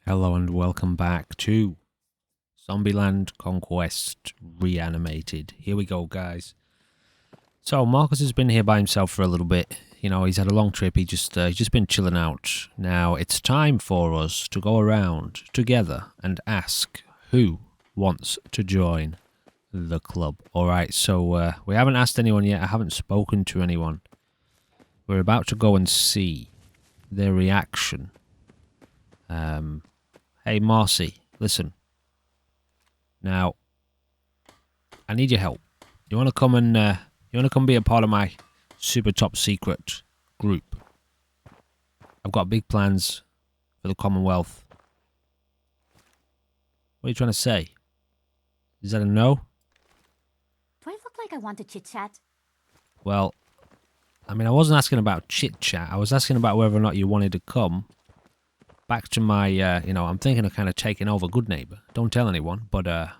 Hello and welcome back to Zombieland Conquest Reanimated. Here we go, guys. So Marcus has been here by himself for a little bit. You know, he's had a long trip. He's just been chilling out. Now it's time for us to go around together and ask who wants to join the club. All right. So we haven't asked anyone yet. I haven't spoken to anyone. We're about to go and see their reaction. Hey, Marcy, listen. Now, I need your help. You want to come and be a part of my super top secret group? I've got big plans for the Commonwealth. What are you trying to say? Is that a no? Do I look like I want to chit-chat? Well, I mean, I wasn't asking about chit-chat. I was asking about whether or not you wanted to come back to my, I'm thinking of kind of taking over Good Neighbor. Don't tell anyone, but, I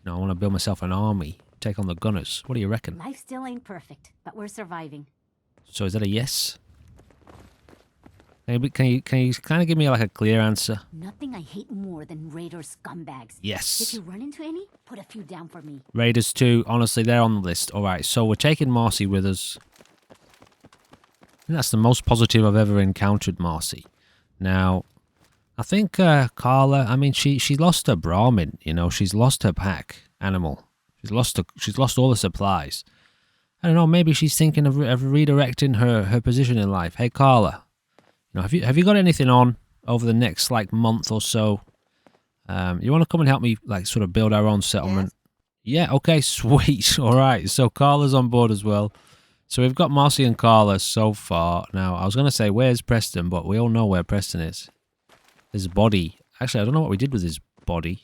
want to build myself an army, take on the gunners. What do you reckon? Life still ain't perfect, but we're surviving. So is that a yes? Maybe can you kind of give me like a clear answer? Nothing I hate more than raider scumbags. Yes. If you run into any, put a few down for me. Raiders too. Honestly, they're on the list. All right, so we're taking Marcy with us. I think that's the most positive I've ever encountered Marcy. Now, I think Carla, I mean, she lost her Brahmin, you know, she's lost her pack animal. She's lost all the supplies. I don't know, maybe she's thinking of redirecting her position in life. Hey, Carla, you know, have you got anything on over the next, like, month or so? You want to come and help me, like, sort of build our own settlement? Yes. Yeah, okay, sweet. All right, so Carla's on board as well. So we've got Marcy and Carla so far. Now, I was going to say, where's Preston? But we all know where Preston is. His body. Actually, I don't know what we did with his body.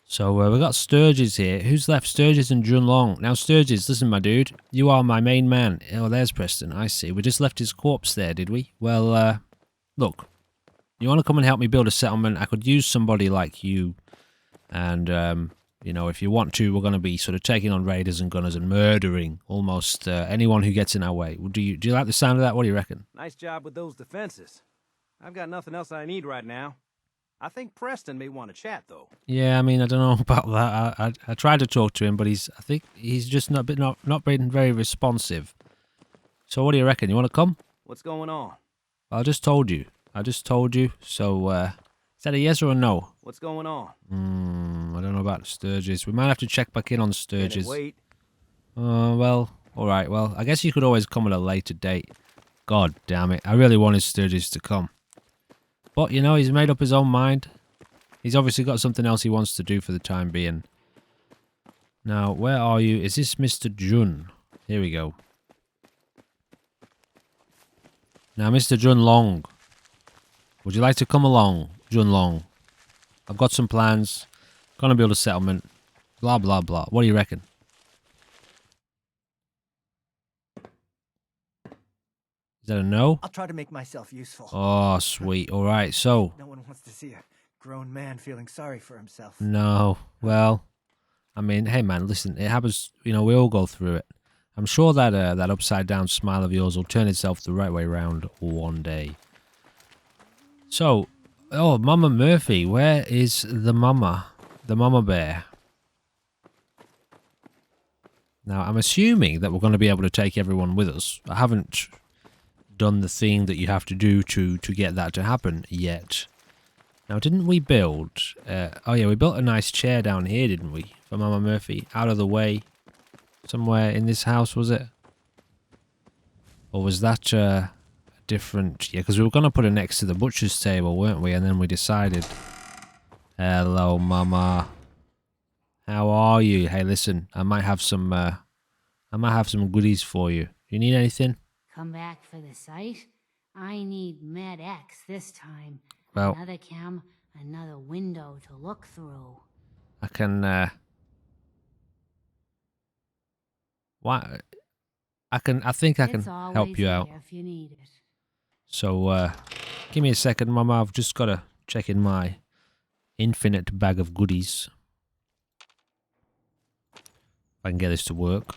So we've got Sturgis here. Who's left? Sturgis and Jun Long. Now, Sturgis, listen, my dude. You are my main man. Oh, there's Preston. I see. We just left his corpse there, did we? Well, look. You want to come and help me build a settlement? I could use somebody like you. And, you know, if you want to, we're going to be sort of taking on raiders and gunners and murdering almost anyone who gets in our way. Do you like the sound of that? What do you reckon? Nice job with those defenses. I've got nothing else I need right now. I think Preston may want to chat, though. Yeah, I mean, I don't know about that. I tried to talk to him, but I think he's just not been very responsive. So what do you reckon? You want to come? What's going on? I just told you. So, is that a yes or a no? What's going on? I don't know about Sturgis. We might have to check back in on Sturgis. Wait. Well, all right. Well, I guess you could always come at a later date. God damn it. I really wanted Sturgis to come. But, you know, he's made up his own mind. He's obviously got something else he wants to do for the time being. Now, where are you? Is this Mr. Jun? Here we go. Now, Mr. Jun Long. Would you like to come along, Jun Long? I've got some plans. Gonna build a settlement. Blah, blah, blah. What do you reckon? Is that a no? I'll try to make myself useful. Oh, sweet. All right, so... No one wants to see a grown man feeling sorry for himself. No. Well, I mean, hey, man, listen. It happens, you know, we all go through it. I'm sure that that upside-down smile of yours will turn itself the right way round one day. So... Oh, Mama Murphy, where is the mama bear? Now, I'm assuming that we're going to be able to take everyone with us. I haven't done the thing that you have to do to get that to happen yet. Now, didn't we build... oh, yeah, we built a nice chair down here, didn't we? For Mama Murphy, out of the way. Somewhere in this house, was it? Or was that... different, yeah, because we were going to put it next to the butcher's table, weren't we? And then we decided. Hello, Mama. How are you? Hey, listen, I might have some goodies for you. You need anything? Come back for the site? I need Med X this time. Well, Another cam, another window to look through. I can, why? I think I can help you out. If you need it. So, give me a second, Mama. I've just got to check in my infinite bag of goodies. If I can get this to work.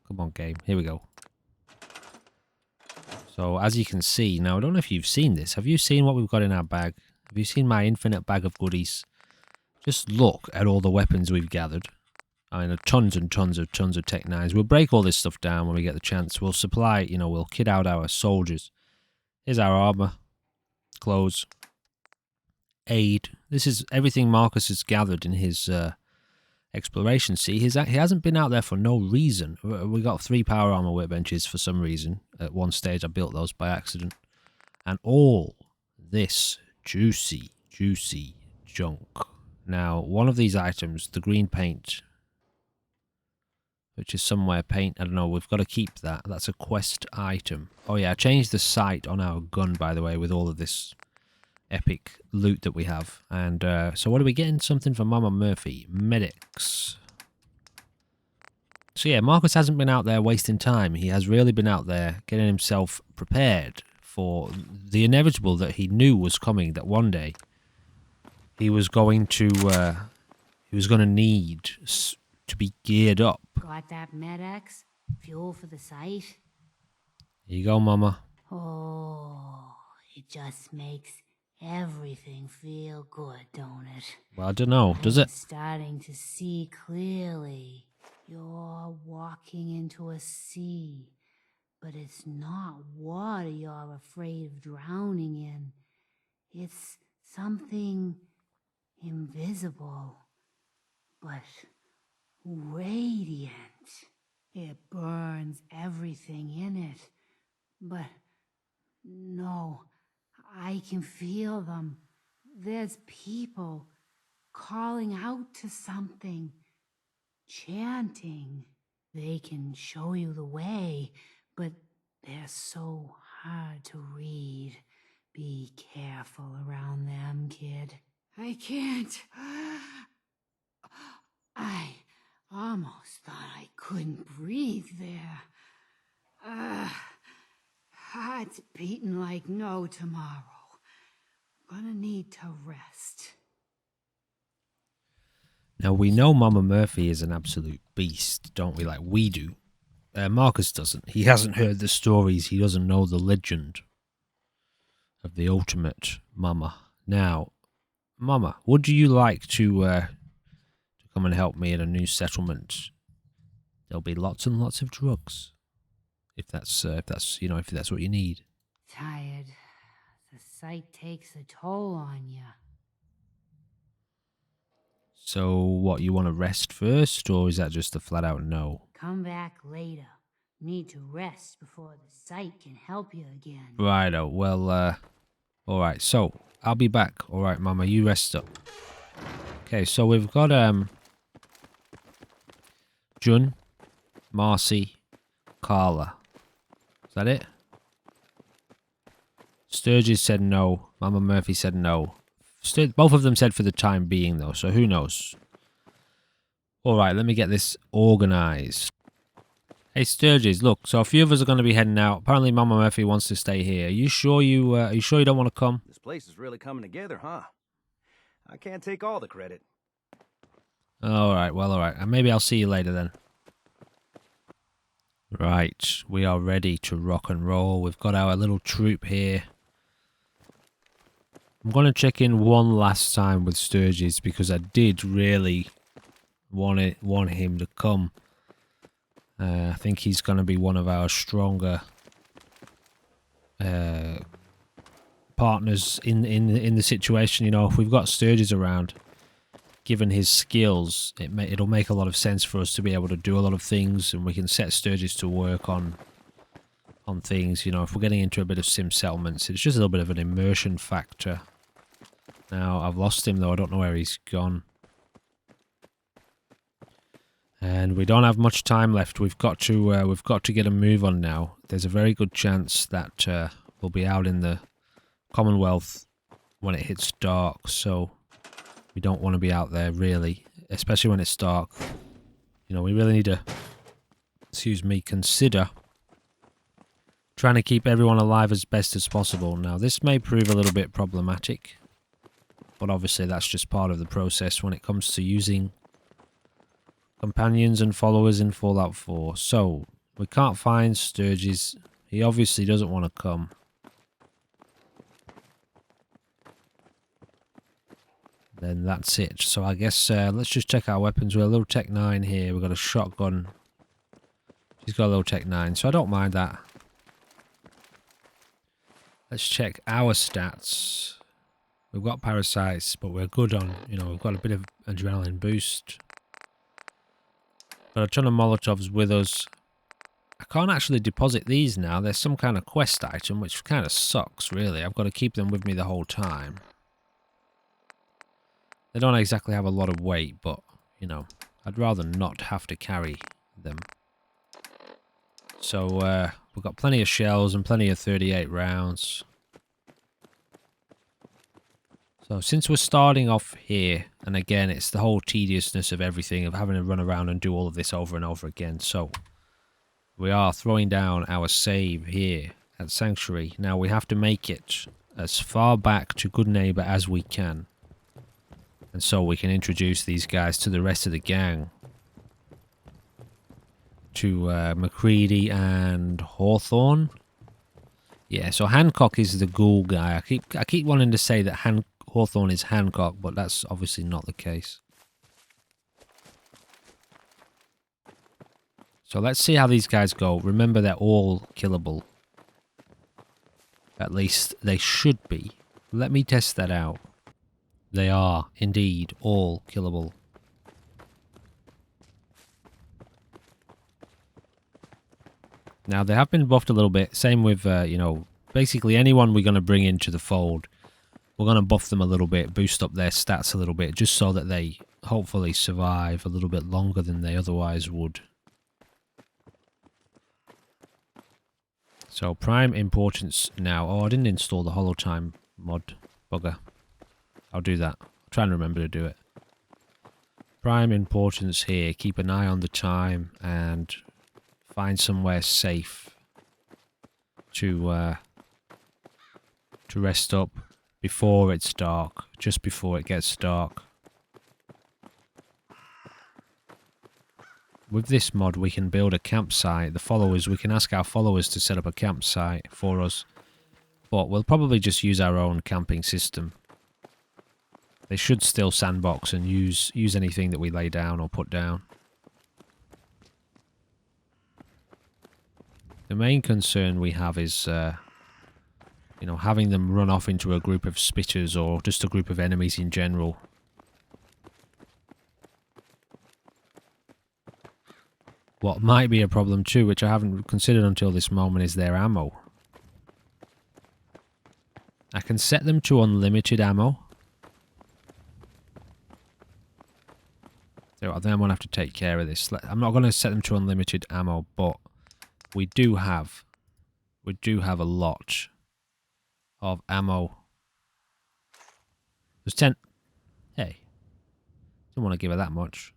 Come on, game. Here we go. So as you can see, now I don't know if you've seen this. Have you seen what we've got in our bag? Have you seen my infinite bag of goodies? Just look at all the weapons we've gathered. I mean, tons and tons of Tech 9s. We'll break all this stuff down when we get the chance. We'll supply, you know, we'll kit out our soldiers. Here's our armor, clothes, aid. This is everything Marcus has gathered in his exploration. See, he hasn't been out there for no reason. We got 3 power armor workbenches for some reason. At one stage, I built those by accident. And all this juicy junk. Now, one of these items, the green paint, which is somewhere paint, I don't know, we've got to keep that. That's a quest item. Oh yeah, I changed the sight on our gun, by the way, with all of this epic loot that we have. And so what are we getting? Something for Mama Murphy. Medics. So yeah, Marcus hasn't been out there wasting time. He has really been out there getting himself prepared for the inevitable that he knew was coming, that one day he was going to need to be geared up. Got that Med-X? Fuel for the site? Here you go, Mama. Oh, it just makes everything feel good, don't it? Well, I don't know. Does I'm it? starting to see clearly. You're walking into a sea, but it's not water you're afraid of drowning in. It's something invisible, but radiant. It burns everything in it. But no, I can feel them. There's people calling out to something, chanting. They can show you the way, but they're so hard to read. Be careful around them, kid. I can't. I almost thought I couldn't breathe there. Heart's beating like no tomorrow. Gonna need to rest. Now, we know Mama Murphy is an absolute beast, don't we? Like we do. Marcus doesn't. He hasn't heard the stories. He doesn't know the legend of the ultimate Mama. Now, Mama, would you like to come and help me at a new settlement? There'll be lots and lots of drugs, if that's what you need. Tired. The sight takes a toll on you. So, what, you want to rest first, or is that just a flat-out no? Come back later. Need to rest before the sight can help you again. Righto, well, alright, so, I'll be back. Alright, Mama, you rest up. Okay, so we've got, Jun, Marcy, Carla. Is that it? Sturgis said no. Mama Murphy said no. Both of them said for the time being, though, so who knows? Alright, let me get this organized. Hey, Sturgis, look, so a few of us are going to be heading out. Apparently, Mama Murphy wants to stay here. Are you sure you don't want to come? This place is really coming together, huh? I can't take all the credit. Alright, well, alright. And maybe I'll see you later, then. Right, we are ready to rock and roll. We've got our little troop here. I'm going to check in one last time with Sturgis because I did really want him to come. I think he's going to be one of our stronger partners in the situation. You know, if we've got Sturgis around, given his skills, it'll make a lot of sense for us to be able to do a lot of things, and we can set Sturgis to work on things. You know, if we're getting into a bit of sim settlements, it's just a little bit of an immersion factor. Now, I've lost him, though. I don't know where he's gone. And we don't have much time left. We've got to get a move on now. There's a very good chance that we'll be out in the Commonwealth when it hits dark, so we don't want to be out there, really, especially when it's dark. You know, we really need to, consider trying to keep everyone alive as best as possible. Now, this may prove a little bit problematic, but obviously that's just part of the process when it comes to using companions and followers in Fallout 4. So, we can't find Sturgis. He obviously doesn't want to come. Then that's it. So I guess let's just check our weapons. We're a little Tech 9 here. We've got a shotgun. She's got a little Tech 9, so I don't mind that. Let's check our stats. We've got parasites, but we're good on, you know, we've got a bit of adrenaline boost. Got a ton of Molotovs with us. I can't actually deposit these now. There's some kind of quest item, which kind of sucks, really. I've got to keep them with me the whole time. They don't exactly have a lot of weight, but, you know, I'd rather not have to carry them. So, we've got plenty of shells and plenty of 38 rounds. So, since we're starting off here, and again, it's the whole tediousness of everything, of having to run around and do all of this over and over again. So, we are throwing down our save here at Sanctuary. Now, we have to make it as far back to Good Neighbor as we can. And so we can introduce these guys to the rest of the gang. To McCready and Hawthorne. Yeah, so Hancock is the ghoul guy. I keep wanting to say that Hawthorne is Hancock, but that's obviously not the case. So let's see how these guys go. Remember, they're all killable. At least they should be. Let me test that out. They are indeed all killable. Now, they have been buffed a little bit. Same with, you know, basically anyone we're going to bring into the fold. We're going to buff them a little bit, boost up their stats a little bit, just so that they hopefully survive a little bit longer than they otherwise would. So, prime importance now. Oh, I didn't install the Holotime mod. Bugger. I'll do that. I'm trying to remember to do it. Prime importance here. Keep an eye on the time and find somewhere safe to rest up before it's dark. Just before it gets dark. With this mod, we can build a campsite. We can ask our followers to set up a campsite for us. But we'll probably just use our own camping system. They should still sandbox and use anything that we lay down or put down. The main concern we have is, you know, having them run off into a group of spitters or just a group of enemies in general. What might be a problem too, which I haven't considered until this moment, is their ammo. I can set them to unlimited ammo. So then I'm going to have to take care of this. I'm not going to set them to unlimited ammo, but we do have a lot of ammo. There's 10. Hey, don't want to give her that much.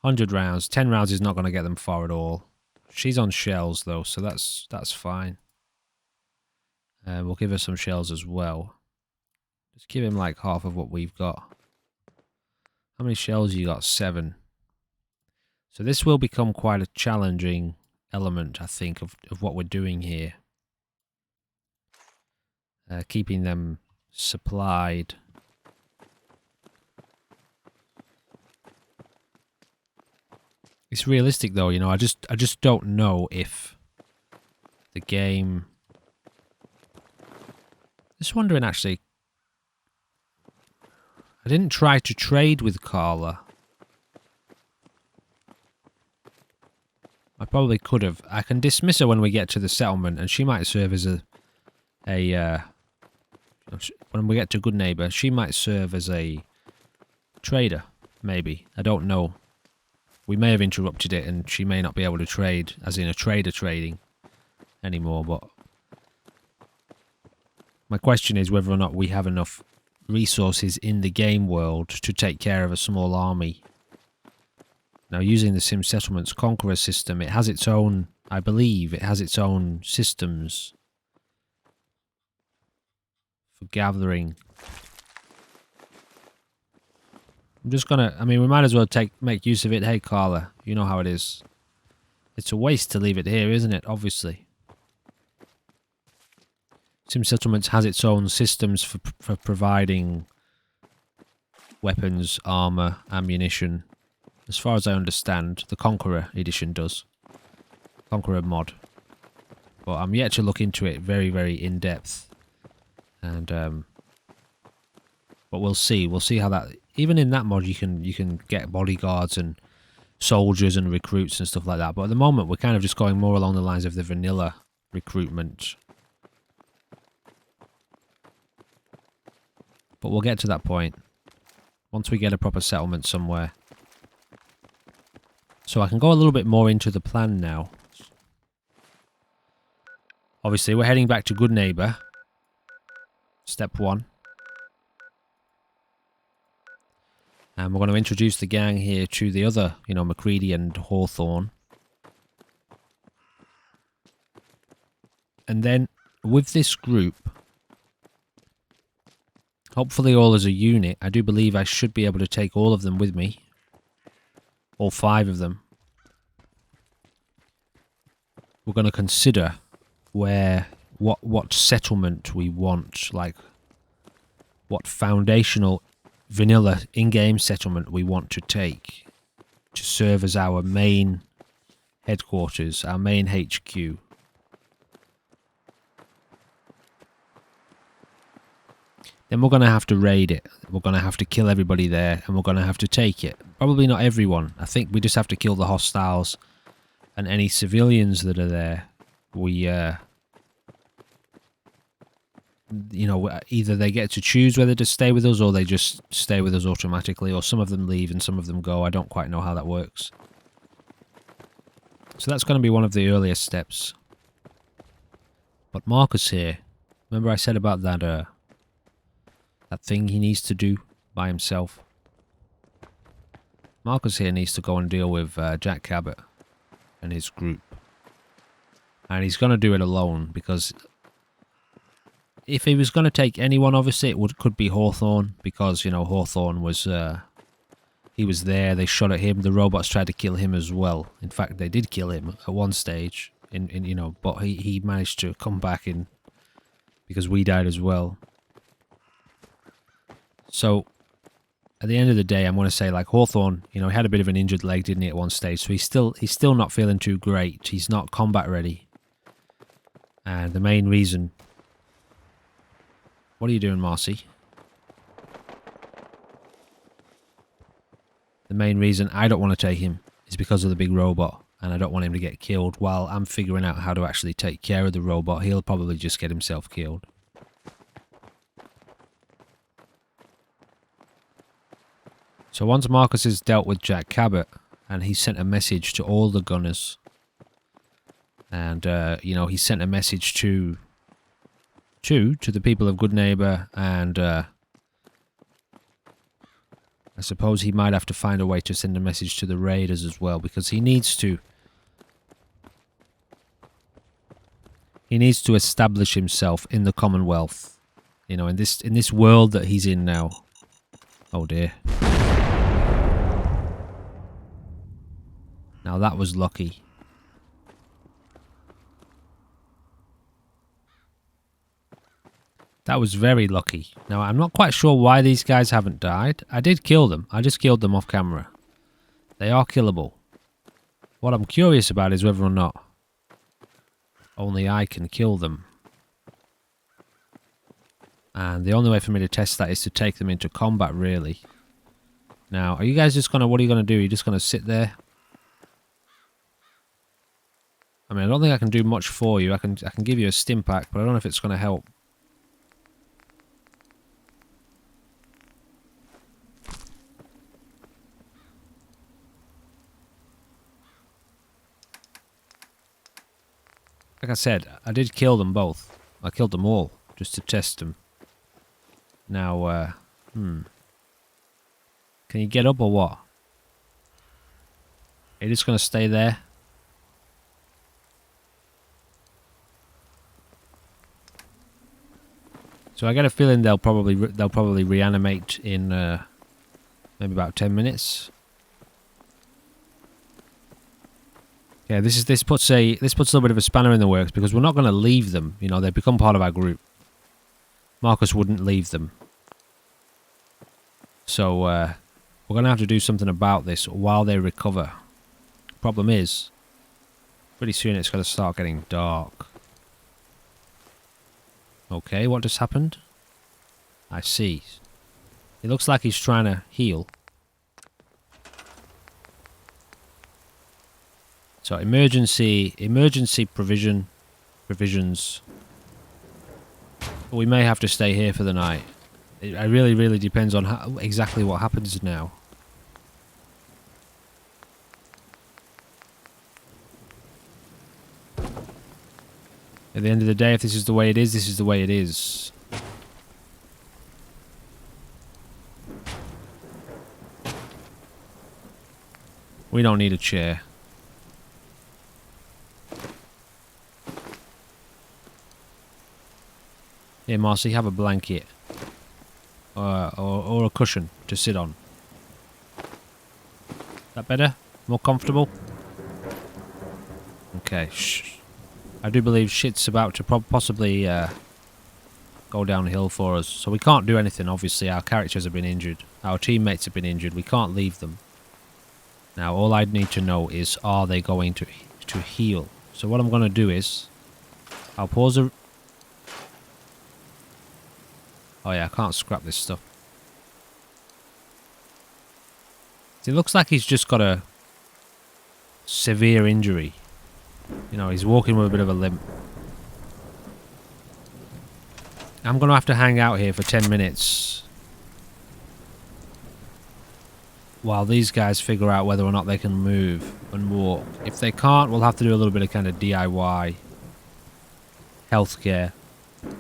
100 rounds. 10 rounds is not going to get them far at all. She's on shells though, so that's fine. We'll give her some shells as well. Just give him like half of what we've got. How many shells you got? 7. So this will become quite a challenging element, I think, of what we're doing here. Keeping them supplied. It's realistic though, you know, I just don't know if the game... Just wondering actually, I didn't try to trade with Carla. I probably could have. I can dismiss her when we get to the settlement, and she might serve as when we get to Good Neighbor, she might serve as a trader, maybe. I don't know. We may have interrupted it, and she may not be able to trade, as in a trader trading, anymore, but... My question is whether or not we have enough resources in the game world to take care of a small army. Now, using the Sim Settlements Conqueror system, it has its own, I believe, it has its own systems for gathering. I'm just gonna, I mean, we might as well make use of it. Hey, Carla, you know how it is. It's a waste to leave it here, isn't it? Obviously. Sim Settlements has its own systems for providing weapons, armor, ammunition. As far as I understand, the Conqueror edition does. Conqueror mod. But I'm yet to look into it very, very in depth. And but we'll see. We'll see how that. Even in that mod, you can get bodyguards and soldiers and recruits and stuff like that. But at the moment, we're kind of just going more along the lines of the vanilla recruitment. But we'll get to that point once we get a proper settlement somewhere. So I can go a little bit more into the plan now. Obviously, we're heading back to Good Neighbor. Step 1. And we're going to introduce the gang here to the other, you know, McCready and Hawthorne. And then, with this group, hopefully all as a unit, I do believe I should be able to take all of them with me. All 5 of them. We're going to consider what settlement we want, like what foundational vanilla in-game settlement we want to take to serve as our main headquarters, our main HQ. Then we're going to have to raid it. We're going to have to kill everybody there, and we're going to have to take it. Probably not everyone. I think we just have to kill the hostiles and any civilians that are there. We, you know, either they get to choose whether to stay with us or they just stay with us automatically, or some of them leave and some of them go. I don't quite know how that works. So that's going to be one of the earliest steps. But Marcus here, remember I said about that, that thing he needs to do by himself? Marcus here needs to go and deal with Jack Cabot and his group. And he's going to do it alone, because if he was going to take anyone, obviously it could be Hawthorne, because, you know, Hawthorne was, he was there, they shot at him, the robots tried to kill him as well. In fact, they did kill him at one stage, you know, but he managed to come back in, because we died as well. So, at the end of the day, I'm going to say, like, Hawthorne, you know, he had a bit of an injured leg, didn't he, at one stage, so he's still not feeling too great. He's not combat ready. And the main reason... What are you doing, Marcy? The main reason I don't want to take him is because of the big robot, and I don't want him to get killed. While I'm figuring out how to actually take care of the robot, he'll probably just get himself killed. So once Marcus has dealt with Jack Cabot, and he sent a message to all the gunners, and, you know, he sent a message to the people of Good Neighbor, and I suppose he might have to find a way to send a message to the raiders as well, because he needs to establish himself in the Commonwealth, you know, in this world that he's in now. Oh dear. Now that was lucky. That was very lucky. Now, I'm not quite sure why these guys haven't died. I did kill them. I just killed them off camera. They are killable. What I'm curious about is whether or not only I can kill them. And the only way for me to test that is to take them into combat, really. Now, are you guys just going to... What are you going to do? Are you just going to sit there? I mean, I don't think I can do much for you. I can give you a stim pack, but I don't know if it's going to help. Like I said, I did kill them both. I killed them all, just to test them. Now, Can you get up or what? Are you just going to stay there? So I get a feeling they'll probably reanimate in maybe about 10 minutes. Yeah, this puts a little bit of a spanner in the works because we're not going to leave them. You know, they become part of our group. Marcus wouldn't leave them. So we're going to have to do something about this while they recover. Problem is, pretty soon it's going to start getting dark. Okay, what just happened? I see. It looks like he's trying to heal. So emergency provisions. We may have to stay here for the night. It really depends on how, exactly what happens now. At the end of the day, if this is the way it is, this is the way it is. We don't need a chair. Here, Marcy, have a blanket. Or a cushion to sit on. That better? More comfortable? Okay, shh. I do believe shit's about to possibly go downhill for us. So we can't do anything, obviously. Our characters have been injured. Our teammates have been injured. We can't leave them. Now, all I need to know is, are they going to heal? So what I'm going to do is, I'll pause the... Oh yeah, I can't scrap this stuff. It looks like he's just got a severe injury. You know, he's walking with a bit of a limp. I'm going to have to hang out here for 10 minutes. While these guys figure out whether or not they can move and walk. If they can't, we'll have to do a little bit of kind of DIY. Healthcare.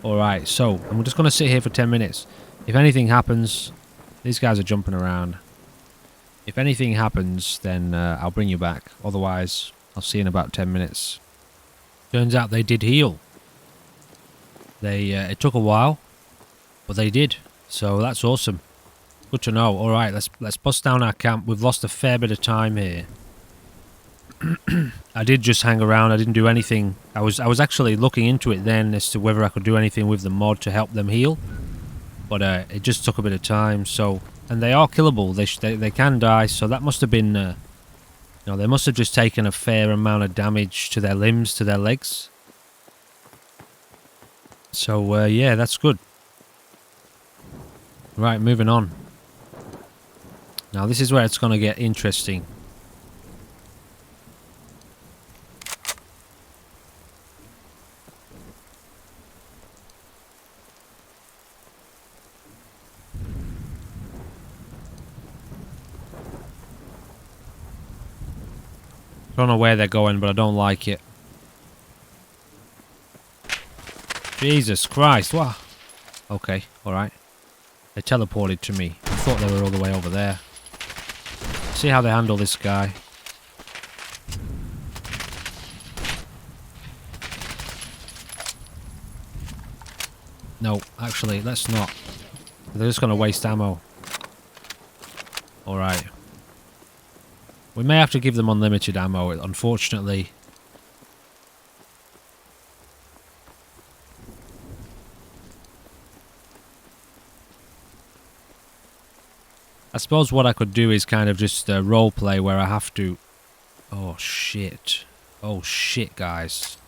Alright, so I'm just going to sit here for 10 minutes. If anything happens, these guys are jumping around. If anything happens, then I'll bring you back. Otherwise, I'll see you in about 10 minutes. Turns out they did heal. It took a while, but they did. So that's awesome. Good to know. Alright, let's bust down our camp. We've lost a fair bit of time here. I did just hang around. I didn't do anything. I was actually looking into it then as to whether I could do anything with the mod to help them heal. But it just took a bit of time. So, and they are killable. They can die. So that must have been, you know, they must have just taken a fair amount of damage to their limbs, to their legs. So yeah, that's good. Right, moving on. Now this is where it's going to get interesting. I don't know where they're going, but I don't like it. Jesus Christ, what? Okay, alright. They teleported to me. I thought they were all the way over there. See how they handle this guy. No, actually, let's not. They're just going to waste ammo. Alright. We may have to give them unlimited ammo, unfortunately. I suppose what I could do is kind of just role play where I have to... Oh shit. Oh shit, guys.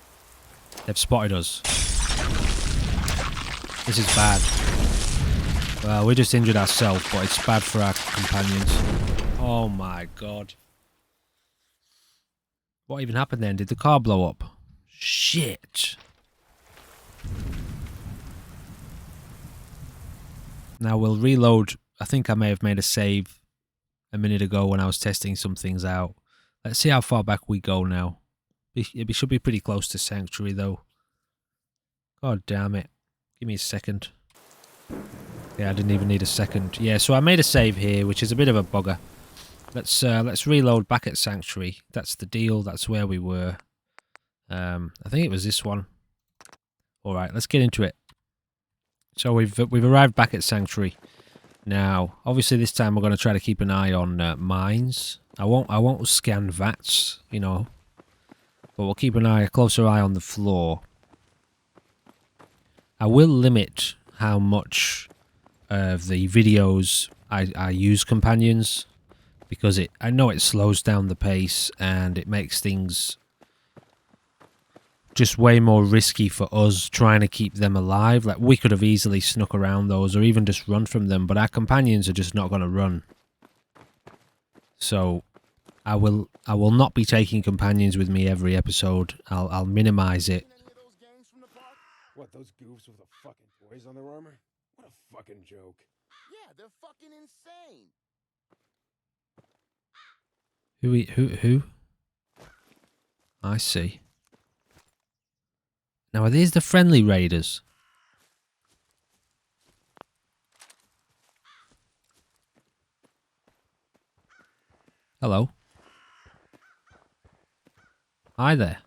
They've spotted us. This is bad. Well, we just injured ourselves, but it's bad for our companions. Oh my god. What even happened then? Did the car blow up? Shit. Now we'll reload. I think I may have made a save a minute ago when I was testing some things out. Let's see how far back we go now. It should be pretty close to Sanctuary though. God damn it. Give me a second. Yeah, I didn't even need a second. Yeah, so I made a save here, which is a bit of a bugger. Let's reload back at Sanctuary. That's the deal. That's where we were. I think it was this one. All right, let's get into it. So we've arrived back at Sanctuary. Now, obviously, this time we're going to try to keep an eye on mines. I won't scan vats. You know, But we'll keep a closer eye on the floor. I will limit how much of the videos I use companions, because I know it slows down the pace and it makes things just way more risky for us trying to keep them alive. Like, we could have easily snuck around those or even just run from them, but our companions are just not going to run. So I will not be taking companions with me every episode. I'll minimize it. What, those goofs with the fucking toys on their armor? What a fucking joke. Yeah, they're fucking insane. Who? I see. Now, are these the friendly raiders? Hello. Hi there.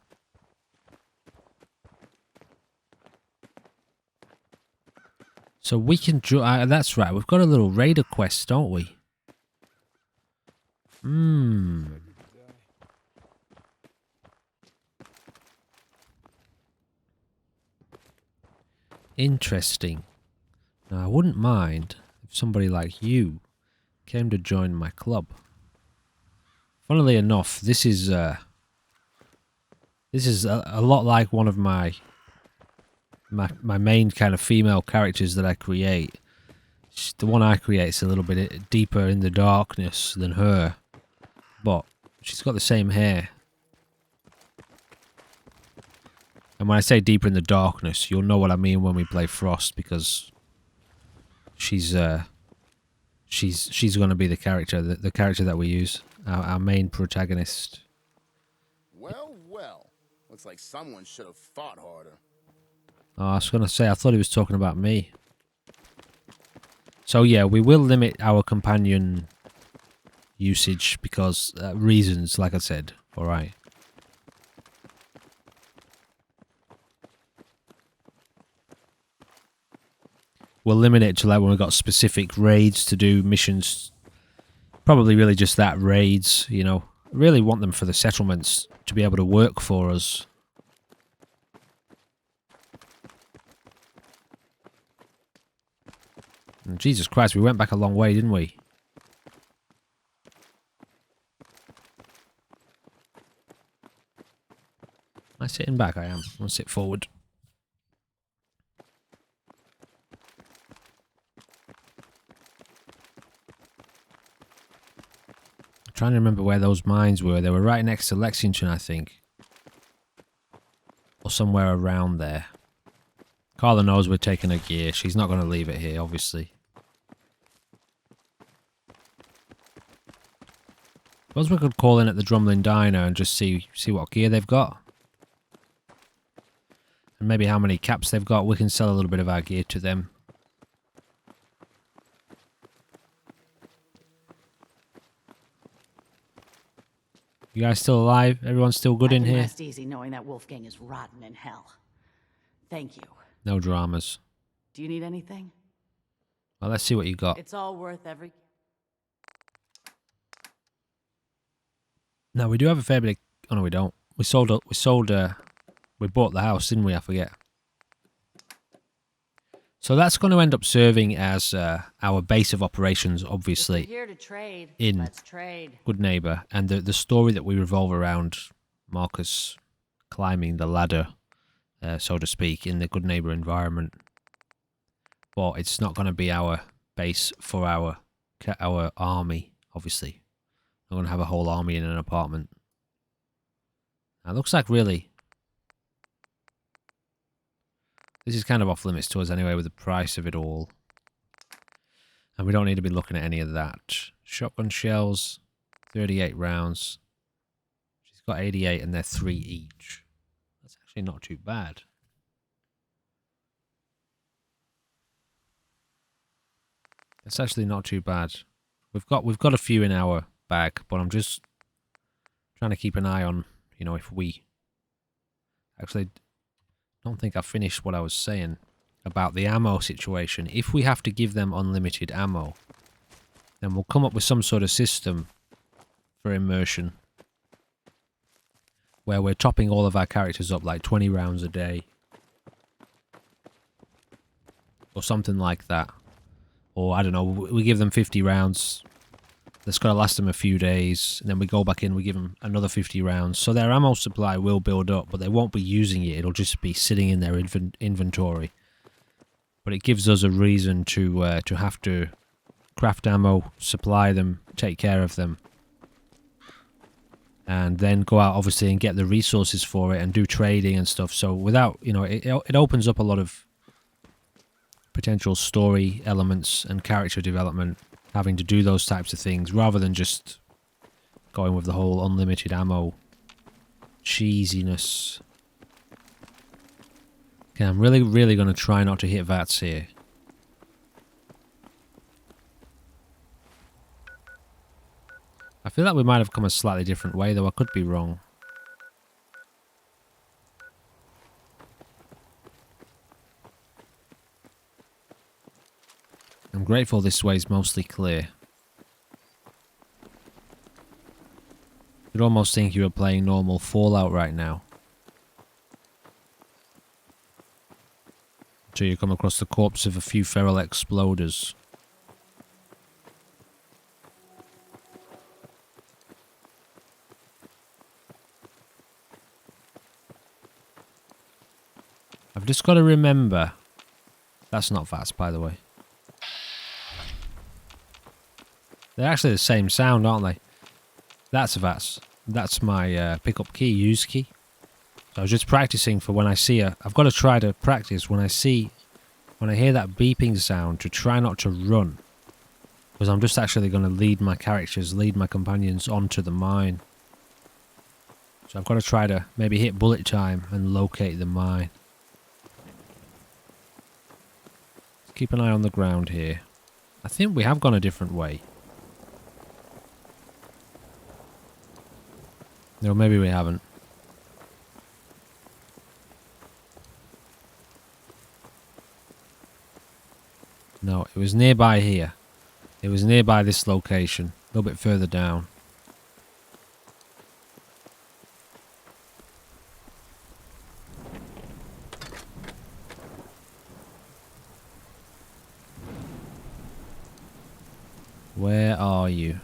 So we can... that's right, we've got a little raider quest, don't we? Interesting. Now, I wouldn't mind if somebody like you came to join my club. Funnily enough, this is a lot like one of my main kind of female characters that I create. The one I create is a little bit deeper in the darkness than her, but she's got the same hair. And when I say deeper in the darkness, you'll know what I mean when we play Frost, because she's going to be the character that we use, our main protagonist. Well, looks like someone should have fought harder. Oh, I was going to say, I thought he was talking about me. So yeah, we will limit our companion usage because reasons, like I said. All right. We'll limit it to like when we've got specific raids to do, missions. Probably really just that, raids, you know. Really want them for the settlements to be able to work for us. And Jesus Christ, we went back a long way, didn't we? Am I sitting back? I am. I'm going to sit forward. I'm trying to remember where those mines were. They were right next to Lexington, I think. Or somewhere around there. Carla knows we're taking her gear. She's not going to leave it here, obviously. Suppose we could call in at the Drumlin Diner and just see what gear they've got. And maybe how many caps they've got. We can sell a little bit of our gear to them. You guys still alive? Everyone's still good in here? Rest easy knowing that Wolfgang is rotten in hell. Thank you. No dramas. Do you need anything? Well, let's see what you got. It's all worth every... No, we do have a fair bit of... Oh, no, we don't. We bought the house, didn't we? I forget. So that's going to end up serving as our base of operations, obviously. If you're here to trade, in let's trade. Good Neighbor, and the story that we revolve around Marcus climbing the ladder, so to speak, in the Good Neighbor environment. But it's not going to be our base for our army, obviously. I'm going to have a whole army in an apartment. Now, it looks like really... This is kind of off limits to us anyway with the price of it all. And we don't need to be looking at any of that. Shotgun shells, 38 rounds. She's got 88 and they're 3 each. That's actually not too bad. That's actually not too bad. We've got a few in our bag, but I'm just trying to keep an eye on, you know, if we... Actually... I don't think I finished what I was saying about the ammo situation. If we have to give them unlimited ammo, then we'll come up with some sort of system for immersion. where we're topping all of our characters up like 20 rounds a day. Or something like that. Or, I don't know, we give them 50 rounds. That's got to last them a few days. And then we go back in, we give them another 50 rounds. So their ammo supply will build up, but they won't be using it. It'll just be sitting in their inventory. But it gives us a reason to have to craft ammo, supply them, take care of them. And then go out, obviously, and get the resources for it and do trading and stuff. So without, you know, it opens up a lot of potential story elements and character development, having to do those types of things, rather than just going with the whole unlimited ammo cheesiness. Okay, I'm really, really going to try not to hit VATS here. I feel like we might have come a slightly different way, though I could be wrong. I'm grateful this way's mostly clear. You'd almost think you were playing normal Fallout right now. Until you come across the corpse of a few feral exploders. I've just got to remember... That's not VATS, by the way. They're actually the same sound, aren't they? That's VATS. That's my pickup key, use key. So I was just practicing for when I see I've got to try to practice when I hear that beeping sound, to try not to run. Because I'm just actually going to lead my characters, lead my companions onto the mine. So I've got to try to maybe hit bullet time and locate the mine. Keep an eye on the ground here. I think we have gone a different way. No, maybe we haven't. No, it was nearby here. It was nearby this location. A little bit further down. Where are you?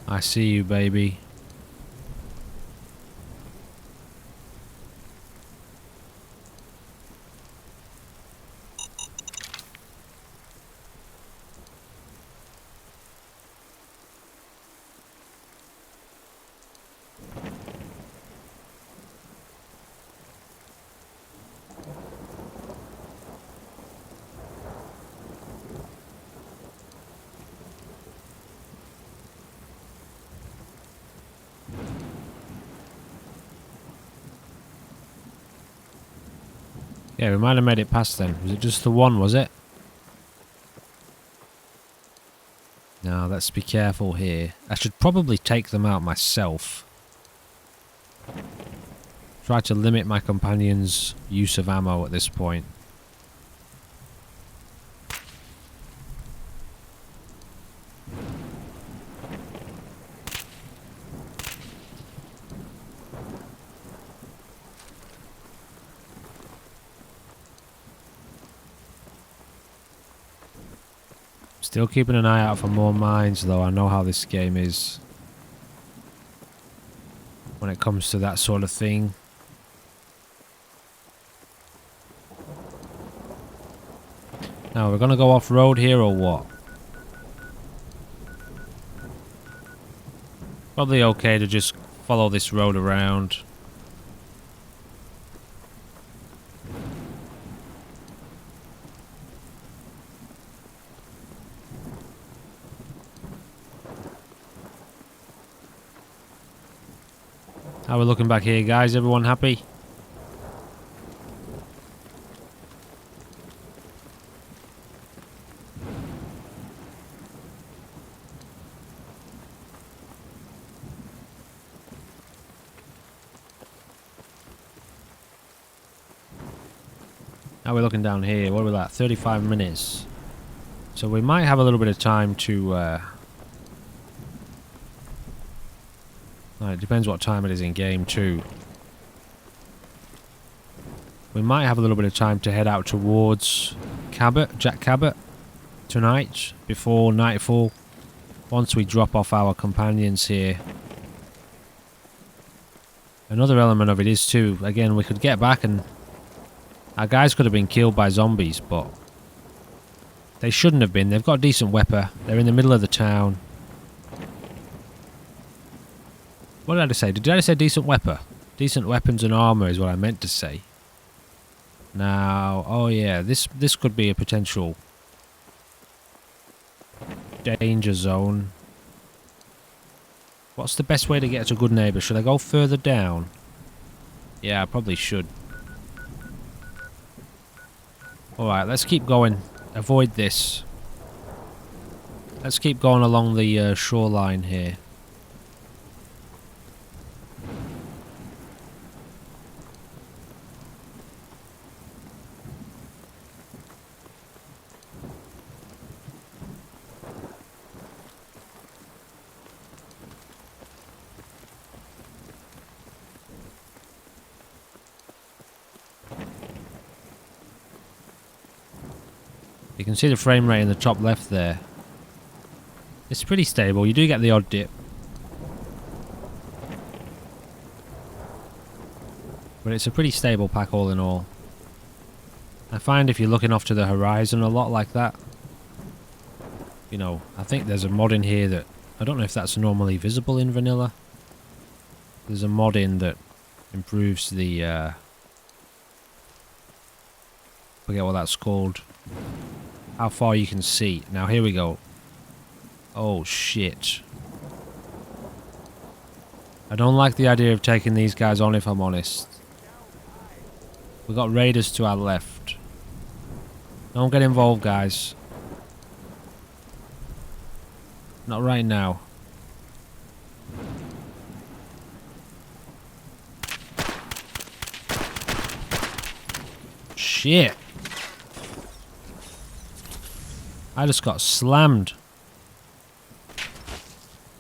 I see you, baby. Yeah, we might have made it past then. Was it just the one, was it? Now, let's be careful here. I should probably take them out myself. Try to limit my companion's use of ammo at this point. Still keeping an eye out for more mines, though. I know how this game is when it comes to that sort of thing. Now, we're going to go off-road here or what? Probably okay to just follow this road around. How are we looking back here, guys? Everyone happy? How are we looking down here? What are we at? 35 minutes. So we might have a little bit of time to... it depends what time it is in game too. We might have a little bit of time to head out towards Jack Cabot tonight before nightfall. Once we drop off our companions here. Another element of it is too, again, we could get back and our guys could have been killed by zombies, but they shouldn't have been. They've got a decent weapon. They're in the middle of the town. What did I say? Did I say decent weapon? Decent weapons and armor is what I meant to say. Now, oh yeah, this could be a potential danger zone. What's the best way to get to Good Neighbor? Should I go further down? Yeah, I probably should. Alright, let's keep going. Avoid this. Let's keep going along the shoreline here. You can see the frame rate in the top left there. It's pretty stable. You do get the odd dip. But it's a pretty stable pack all in all. I find if you're looking off to the horizon a lot like that, you know, I think there's a mod in here that, I don't know if that's normally visible in vanilla. There's a mod in that improves the, forget what that's called. How far you can see. Now here we go. Oh shit. I don't like the idea of taking these guys on, if I'm honest. We got raiders to our left. Don't get involved, guys. Not right now. Shit. I just got slammed.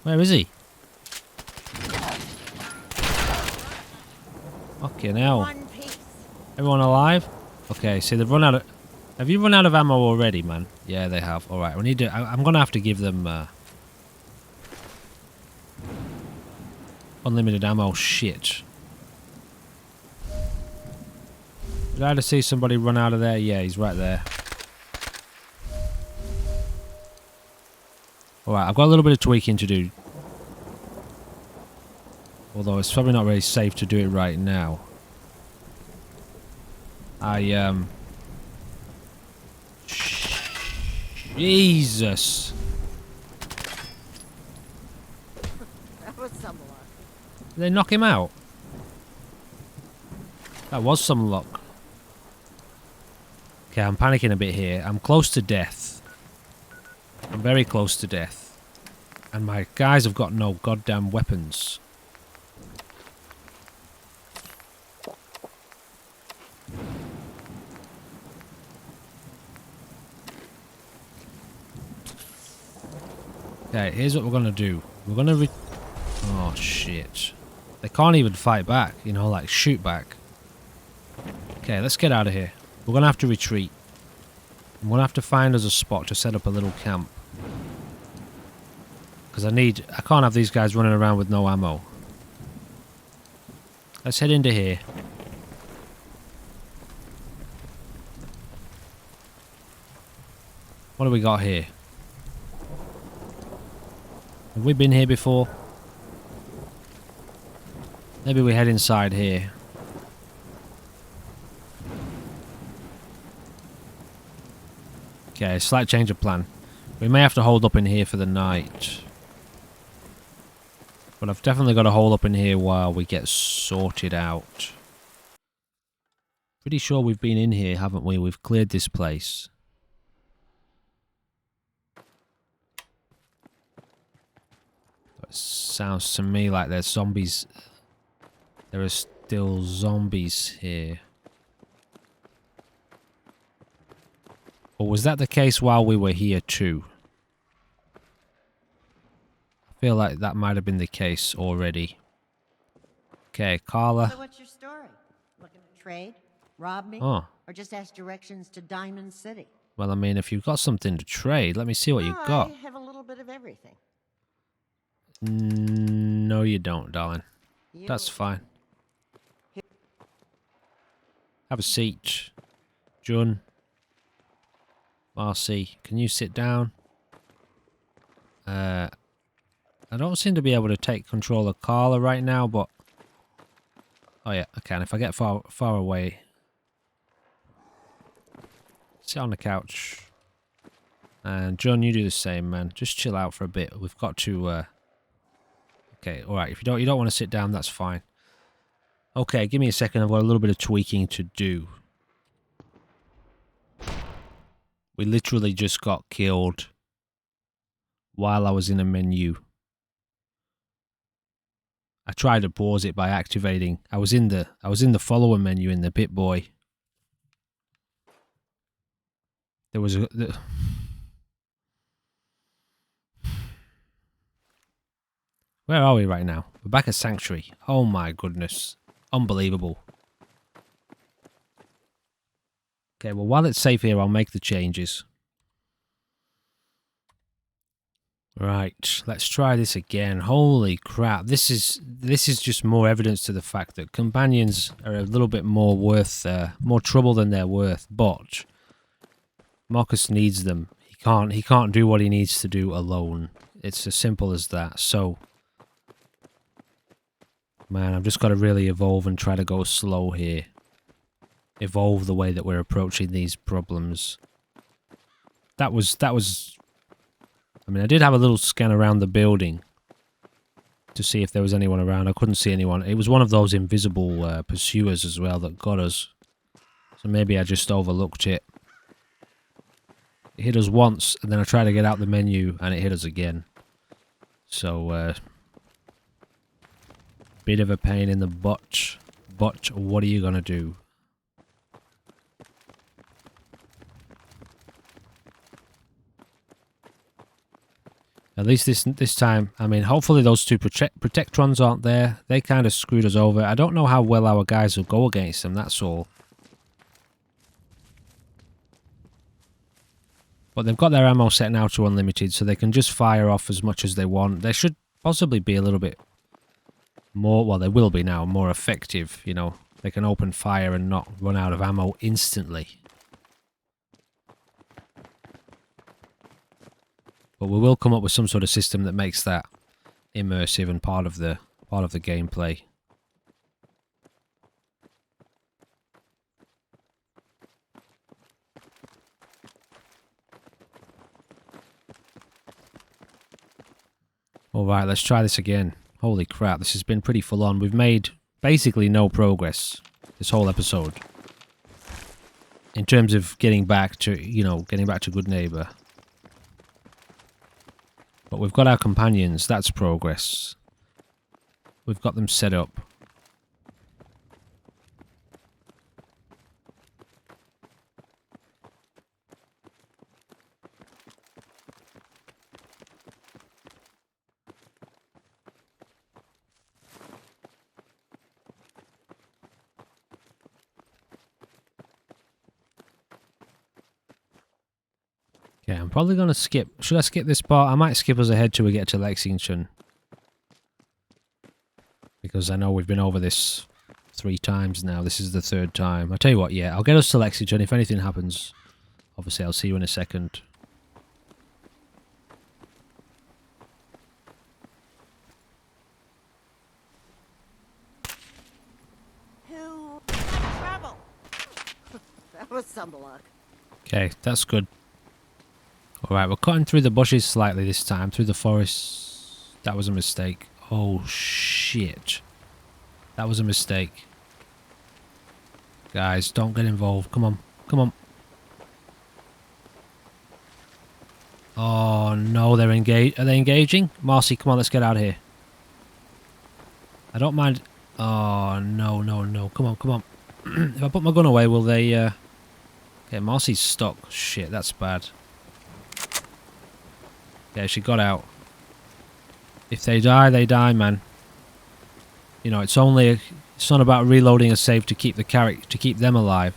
Where is he? Fucking hell. Everyone alive? Okay, see they've run out of... Have you run out of ammo already, man? Yeah, they have. Alright, we need to... I'm gonna have to give them... unlimited ammo. Shit. Did I just see somebody run out of there? Yeah, he's right there. Alright, I've got a little bit of tweaking to do. Although it's probably not very safe to do it right now. Jesus! That was some luck. Did they knock him out? That was some luck. Okay, I'm panicking a bit here. I'm close to death. I'm very close to death. And my guys have got no goddamn weapons. Okay, here's what we're gonna do. We're gonna oh shit. They can't even fight back, you know, like shoot back. Okay, let's get out of here. We're gonna have to retreat. I'm gonna have to find us a spot to set up a little camp. Because I can't have these guys running around with no ammo. Let's head into here. What do we got here? Have we been here before? Maybe we head inside here. Okay, slight change of plan. We may have to hold up in here for the night. But I've definitely got a hole up in here while we get sorted out. Pretty sure we've been in here, haven't we? We've cleared this place. It sounds to me like there's zombies. There are still zombies here. Or was that the case while we were here too? I feel like that might have been the case already. Okay, Carla. So what's your story? Looking to trade? Rob me? Oh. Or just ask directions to Diamond City? Well, I mean, if you've got something to trade, let me see what you've got. I have a little bit of everything. No, you don't, darling. That's fine. Have a seat. Jun. Marcy, can you sit down? I don't seem to be able to take control of Carla right now, but... Oh yeah, I can. If I get far away... Sit on the couch. And John, you do the same, man. Just chill out for a bit. We've got to... Okay, alright. If you don't want to sit down, that's fine. Okay, give me a second. I've got a little bit of tweaking to do. We literally just got killed while I was in a menu. I tried to pause it by activating. I was in the follower menu in the Pip-Boy. There was a... Where are we right now? We're back at Sanctuary. Oh my goodness. Unbelievable. Okay, well while it's safe here, I'll make the changes. Right, let's try this again. Holy crap, this is just more evidence to the fact that companions are a little bit more more trouble than they're worth, but Marcus needs them. He can't do what he needs to do alone. It's as simple as that. So, man, I've just got to really evolve and try to go slow here. Evolve the way that we're approaching these problems. That was... I mean, I did have a little scan around the building to see if there was anyone around. I couldn't see anyone. It was one of those invisible pursuers as well that got us. So maybe I just overlooked it. It hit us once, and then I tried to get out the menu, and it hit us again. So, bit of a pain in the butt. But what are you going to do? At least this time, I mean, hopefully those two Protectrons aren't there. They kind of screwed us over. I don't know how well our guys will go against them, that's all. But they've got their ammo set now to unlimited, so they can just fire off as much as they want. They should possibly be a little bit more, well, they will be now, more effective, you know. They can open fire and not run out of ammo instantly. But we will come up with some sort of system that makes that immersive and part of the gameplay. Alright, let's try this again. Holy crap, this has been pretty full on. We've made basically no progress this whole episode. In terms of getting back to, you know, getting back to Good Neighbor. But we've got our companions, that's progress. We've got them set up. Yeah, I'm probably going to skip. Should I skip this part? I might skip us ahead till we get to Lexington. Because I know we've been over this 3 times now. This is the 3rd time. I'll tell you what, yeah, I'll get us to Lexington. If anything happens, obviously I'll see you in a second. Who trouble? That was some luck. Okay, that's good. Alright, we're cutting through the bushes slightly this time, through the forest. That was a mistake. Oh, shit. That was a mistake. Guys, don't get involved. Come on. Come on. Oh, no, they're engaged. Are they engaging? Marcy, come on, let's get out of here. I don't mind. Oh, no, no, no. Come on, come on. If I put my gun away, will they... Okay, Marcy's stuck. Shit, that's bad. Okay, she got out. If they die, man. You know, it's only... It's not about reloading a save to keep the character... To keep them alive.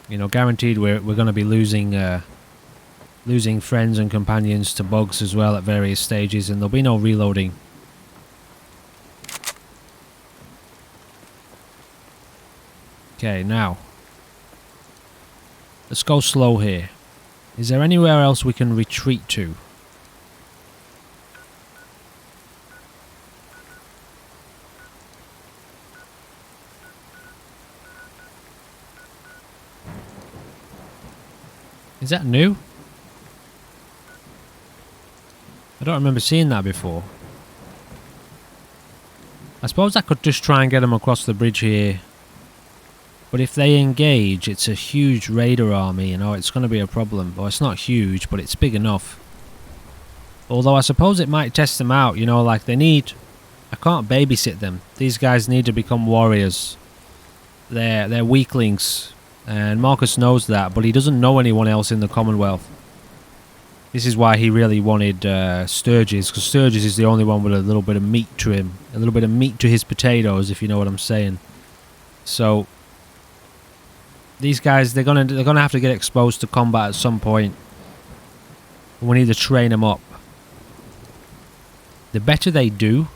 You know, guaranteed we're going to be losing friends and companions to bugs as well at various stages, and there'll be no reloading. Okay, now let's go slow here. Is there anywhere else we can retreat to? Is that new? I don't remember seeing that before. I suppose I could just try and get them across the bridge here. But if they engage, it's a huge raider army, you know, it's going to be a problem. Well, it's not huge, but it's big enough. Although I suppose it might test them out, you know, like they need... I can't babysit them. These guys need to become warriors. They're weaklings. And Marcus knows that, but he doesn't know anyone else in the Commonwealth. This is why he really wanted Sturgis, because Sturgis is the only one with a little bit of meat to him. A little bit of meat to his potatoes, if you know what I'm saying. So... These guys, they're gonna have to get exposed to combat at some point. We need to train them up. The better they do,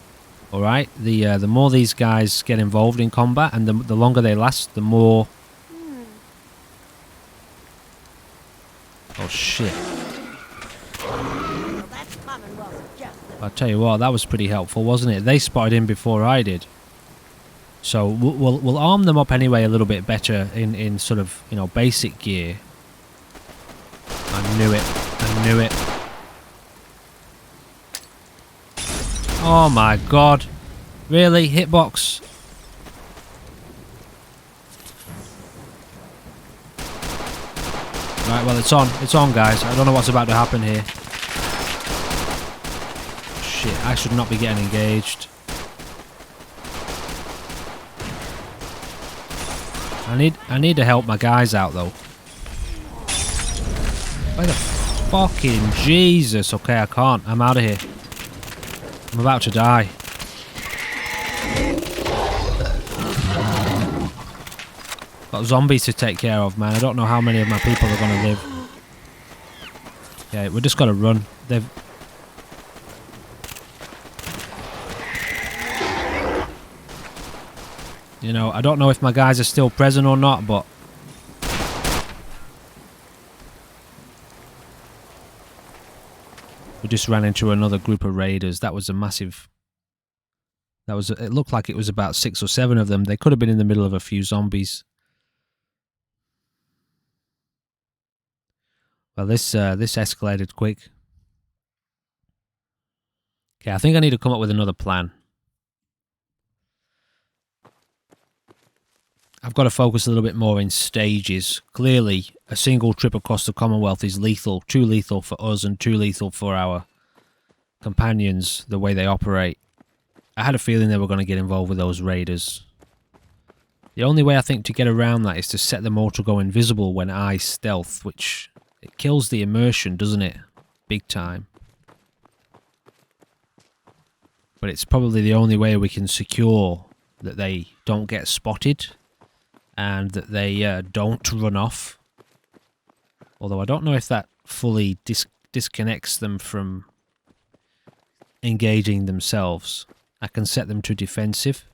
all right. The more these guys get involved in combat, and the longer they last, the more. Oh shit! I'll tell you what, that was pretty helpful, wasn't it? They spotted him before I did. So we'll arm them up anyway a little bit better in sort of, you know, basic gear. I knew it. I knew it. Oh my god. Really? Hitbox? Right, well it's on. It's on, guys. I don't know what's about to happen here. Shit, I should not be getting engaged. I need to help my guys out though. Why the fucking Jesus? Okay, I can't. I'm out of here. I'm about to die. Got zombies to take care of, man. I don't know how many of my people are gonna live. Okay, we just gotta run. They've... You know, I don't know if my guys are still present or not, but... We just ran into another group of raiders. That was a massive... It looked like it was about 6 or 7 of them. They could have been in the middle of a few zombies. Well, this escalated quick. Okay, I think I need to come up with another plan. I've got to focus a little bit more in stages. Clearly, a single trip across the Commonwealth is lethal. Too lethal for us and too lethal for our companions, the way they operate. I had a feeling they were going to get involved with those raiders. The only way I think to get around that is to set them all to go invisible when I stealth, which it kills the immersion, doesn't it? Big time. But it's probably the only way we can secure that they don't get spotted. And that they don't run off. Although I don't know if that fully disconnects them from engaging themselves. I can set them to defensive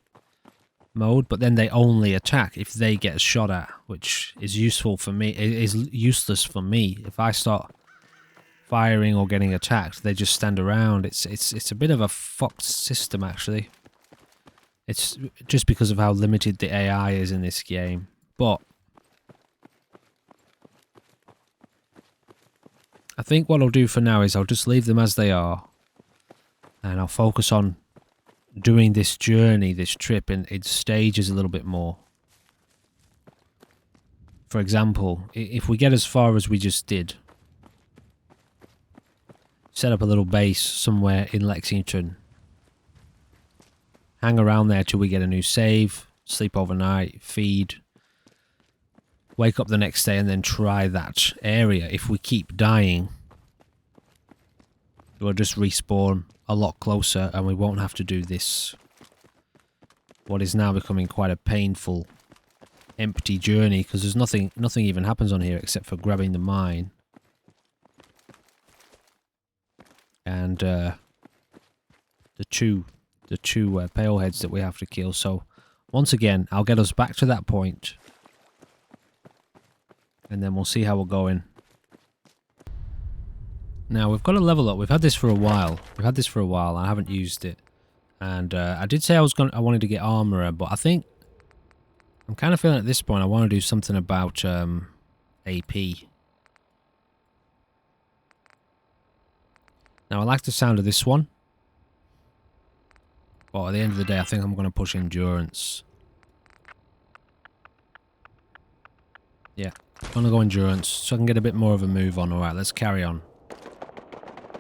mode, but then they only attack if they get shot at, which is useful for me. It is useless for me. If I start firing or getting attacked, they just stand around. It's a bit of a fucked system, actually. It's just because of how limited the AI is in this game. But I think what I'll do for now is I'll just leave them as they are. And I'll focus on doing this journey, this trip, in stages a little bit more. For example, if we get as far as we just did, set up a little base somewhere in Lexington, hang around there till we get a new save, sleep overnight, feed, wake up the next day and then try that area. If we keep dying, we'll just respawn a lot closer and we won't have to do this, what is now becoming quite a painful empty journey, because there's nothing even happens on here except for grabbing the mine and the two pale heads that we have to kill. So once again, I'll get us back to that point and then we'll see how we're going. Now we've got to level up. We've had this for a while. I haven't used it, and I did say I wanted to get armorer, but I think I'm kind of feeling at this point I want to do something about AP. Now I like the sound of this one, but at the end of the day I think I'm going to push endurance. Yeah, I'm going to go endurance so I can get a bit more of a move on. Alright, let's carry on.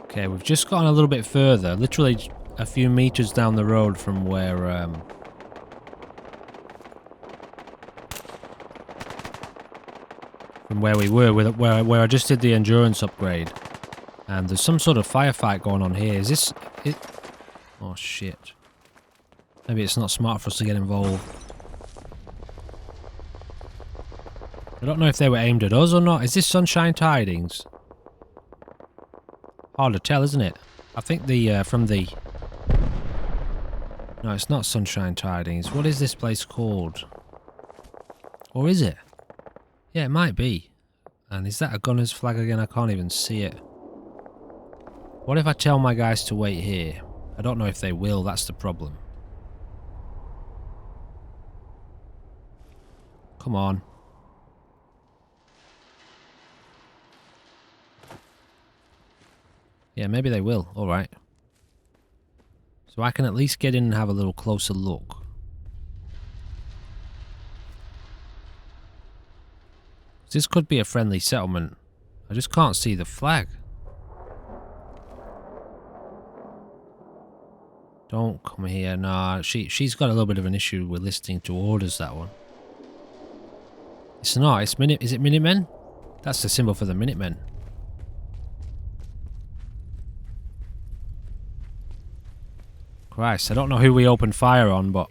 Okay, we've just gotten a little bit further, literally a few meters down the road from where we were, where I just did the endurance upgrade. And there's some sort of firefight going on here. Is this it? Oh shit. Maybe it's not smart for us to get involved. I don't know if they were aimed at us or not. Is this Sunshine Tidings? Hard to tell, isn't it? I think from the... No, it's not Sunshine Tidings. What is this place called? Or is it? Yeah, it might be. And is that a gunner's flag again? I can't even see it. What if I tell my guys to wait here? I don't know if they will, that's the problem. Come on. Yeah, maybe they will. Alright. So I can at least get in and have a little closer look. This could be a friendly settlement. I just can't see the flag. Don't come here. Nah, she's got a little bit of an issue with listening to orders, that one. It's not. Is it Minutemen? That's the symbol for the Minutemen. Christ, I don't know who we opened fire on, but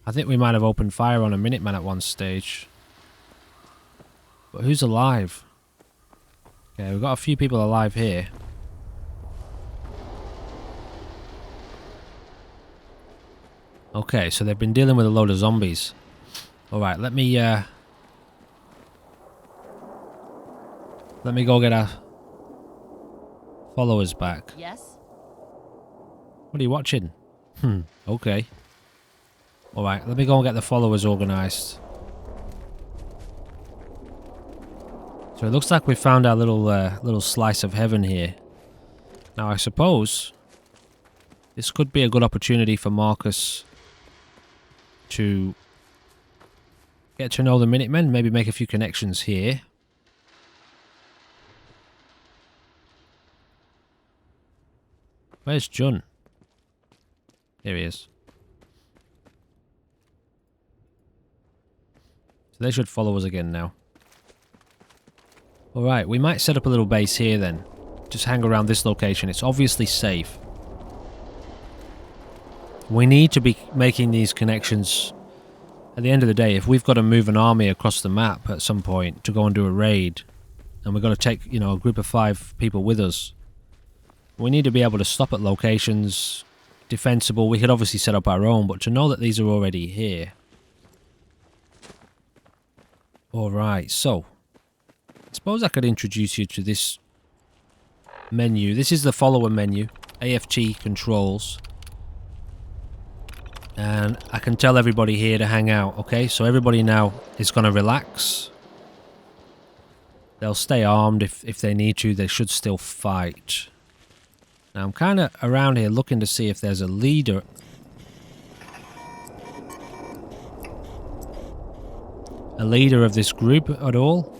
I think we might have opened fire on a Minuteman at one stage. But who's alive? Okay, we've got a few people alive here. Okay, so they've been dealing with a load of zombies. Alright, let me go get our followers back. Yes? What are you watching? Okay. Alright, let me go and get the followers organised. So it looks like we found our little slice of heaven here. Now I suppose this could be a good opportunity for Marcus to get to know the Minutemen, maybe make a few connections here. Where's Jun? Here he is. So they should follow us again now. Alright, we might set up a little base here then. Just hang around this location. It's obviously safe. We need to be making these connections. At the end of the day, if we've got to move an army across the map at some point to go and do a raid, and we've got to take, you know, a group of 5 people with us, we need to be able to stop at locations defensible. We could obviously set up our own, but to know that these are already here. Alright, so I suppose I could introduce you to this menu. This is the follower menu. AFT controls. And I can tell everybody here to hang out, okay? So everybody now is going to relax. They'll stay armed if they need to. They should still fight. Now I'm kind of around here looking to see if there's a leader. A leader of this group at all.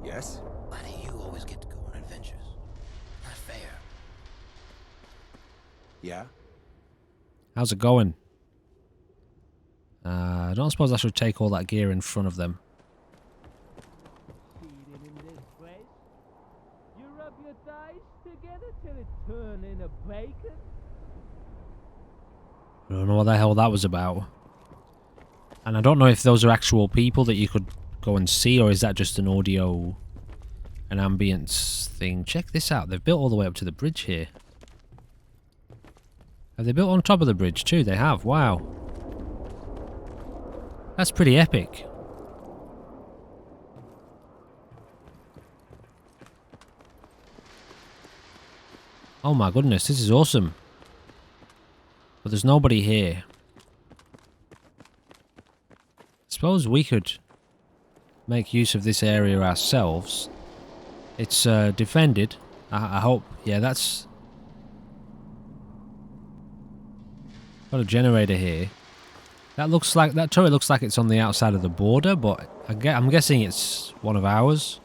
Yes? Why do you always get to go on adventures? Not fair. Yeah? How's it going? I don't suppose I should take all that gear in front of them. You rub your thighs together till it turn into bacon. I don't know what the hell that was about. And I don't know if those are actual people that you could go and see, or is that just an audio, an ambience thing. Check this out. They've built all the way up to the bridge here. Have they built on top of the bridge too? They have. Wow. That's pretty epic. Oh my goodness, this is awesome. But there's nobody here. Suppose we could make use of this area ourselves. It's defended. I hope. Yeah, that's... Got a generator here. That looks like... That turret looks like it's on the outside of the border, but I'm guessing it's one of ours.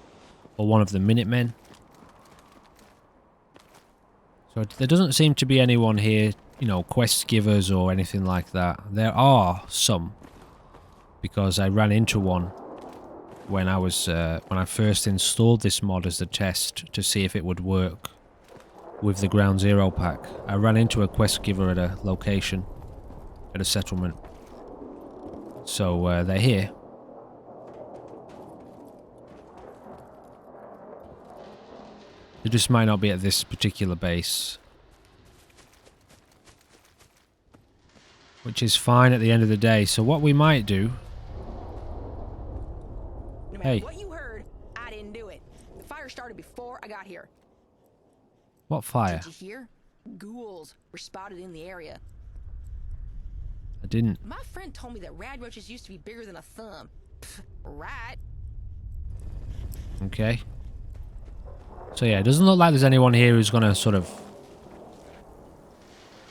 Or one of the Minutemen. So there doesn't seem to be anyone here, you know, quest givers or anything like that. There are some. Because I ran into one when I was when I first installed this mod as a test to see if it would work with the Ground Zero pack. I ran into a quest giver at a location, at a settlement. So they're here. They just might not be at this particular base. Which is fine at the end of the day. So what we might do... No matter what you heard, I didn't do it. The fire started before I got here. What fire? Did you hear? Ghouls were spotted in the area. I didn't. My friend told me that rad roaches used to be bigger than a thumb. Pfft, right? Okay. So yeah, it doesn't look like there's anyone here who's gonna sort of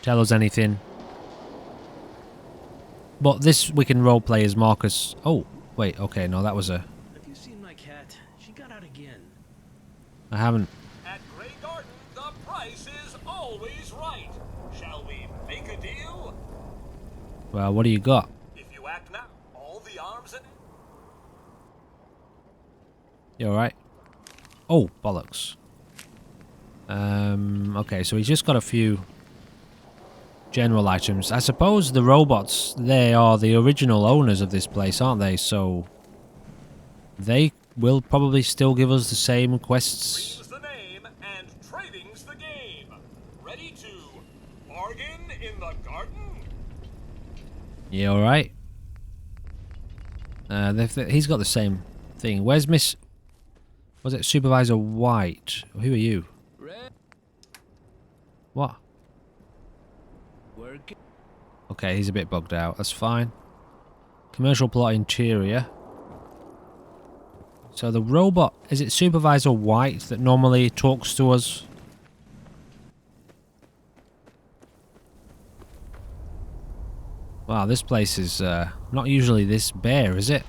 tell us anything. But this we can roleplay as Marcus. Oh, wait, okay, no, that was a... Have you seen my cat? She got out again. I haven't. At Grey Garden, the price is always right. Shall we make a deal? Well, what do you got? If you act now, all the arms and... You alright? Oh, bollocks. Okay, so he's just got a few general items. I suppose the robots, they are the original owners of this place, aren't they? So they will probably still give us the same quests. Reading's the name and trading's the game. Ready to bargain in the garden? Yeah, alright. He's got the same thing. Where's Miss... Was it Supervisor White? Who are you? What? Okay, he's a bit bugged out. That's fine. Commercial plot interior. So the robot... Is it Supervisor White that normally talks to us? Wow, this place is not usually this bare, is it?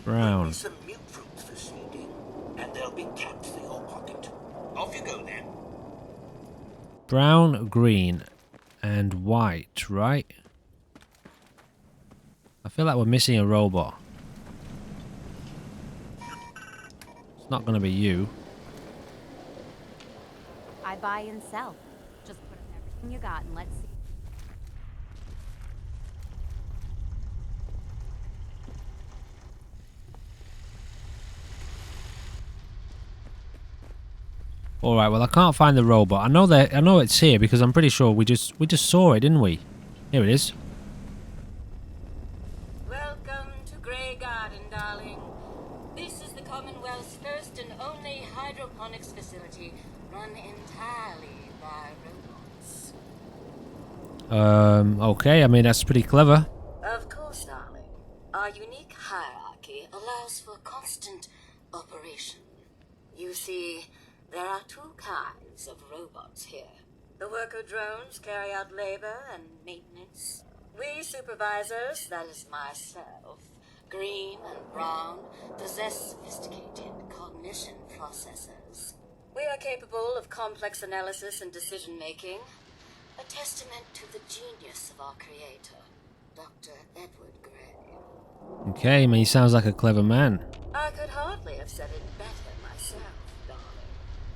Brown. Some milk fruits for seeding, and there'll be caps for your pocket. Off you go then. Brown, green, and white, right? I feel like we're missing a robot. It's not going to be you. I buy and sell. Just put up everything you got and let's see. All right. Well, I can't find the robot. I know it's here because I'm pretty sure we just saw it, didn't we? Here it is. Welcome to Grey Garden, darling. This is the Commonwealth's first and only hydroponics facility, run entirely by robots. Okay, I mean, that's pretty clever. Of course, darling. Our unique hierarchy allows for constant operation. You see, there are two kinds of robots here. The worker drones carry out labor and maintenance. We supervisors, that is myself, Green and Brown, possess sophisticated cognition processors. We are capable of complex analysis and decision-making, a testament to the genius of our creator, Dr. Edward Gray. Okay, I mean, he sounds like a clever man. I could hardly have said it better myself, darling.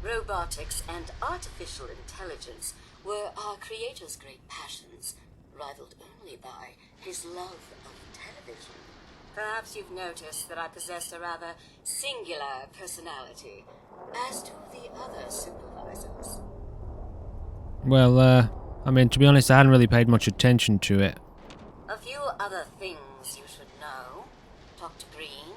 Robotics and artificial intelligence were our creator's great passions, rivaled only by his love of television. Perhaps you've noticed that I possess a rather singular personality, as do the other supervisors. Well, I mean, to be honest, I hadn't really paid much attention to it. A few other things you should know. Talk to Green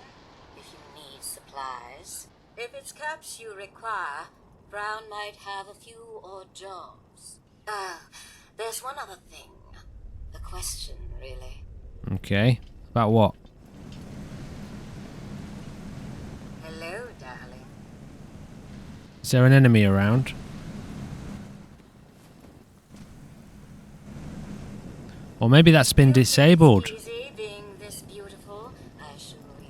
if you need supplies. If it's caps you require, Brown might have a few odd jobs. There's one other thing. A question, really. Okay. About what? Hello, darling. Is there an enemy around? Or maybe that's been disabled. Easy being this beautiful, I assure you.